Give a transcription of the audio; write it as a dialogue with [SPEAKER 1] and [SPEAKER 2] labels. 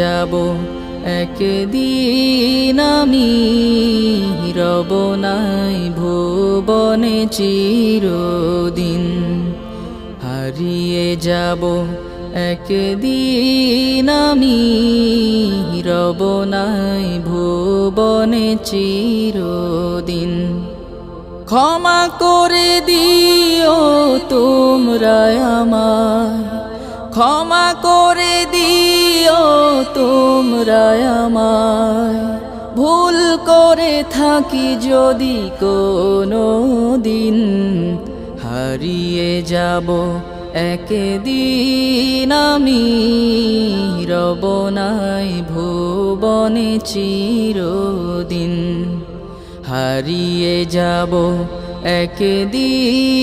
[SPEAKER 1] যাব একদিন আমি, রব নাই ভুবনে চিরদিন। হারিয়ে যাব একদিন আমি, রব নাই ভুবনে চিরদিন। ক্ষমা করে দিও তোমরা আমায়, ক্ষমা করে দিও তোমরা আমায়, ভুল করে থাকি যদি কোনো দিন। হারিয়ে যাব একদিন আমি, রব নাই ভুবনে চিরদিন। হারিয়ে যাব একদিন।